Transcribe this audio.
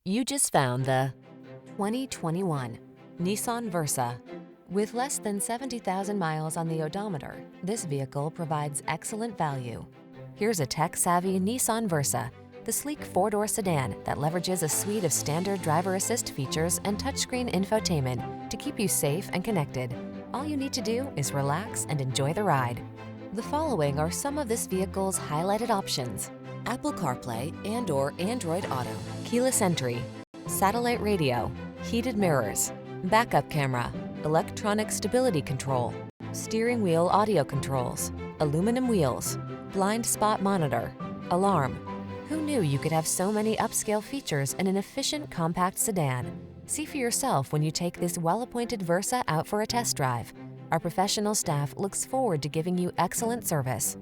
You just found the 2021 Nissan Versa. With less than 70,000 miles on the odometer, this vehicle provides excellent value. Here's a tech-savvy Nissan Versa, the sleek four-door sedan that leverages a suite of standard driver assist features and touchscreen infotainment to keep you safe and connected. All you need to do is relax and enjoy the ride. The following are some of this vehicle's highlighted options: Apple CarPlay and/or Android Auto, keyless entry, satellite radio, heated mirrors, backup camera, electronic stability control, steering wheel audio controls, aluminum wheels, blind spot monitor, alarm. Who knew you could have so many upscale features in an efficient compact sedan? See for yourself when you take this well-appointed Versa out for a test drive. Our professional staff looks forward to giving you excellent service.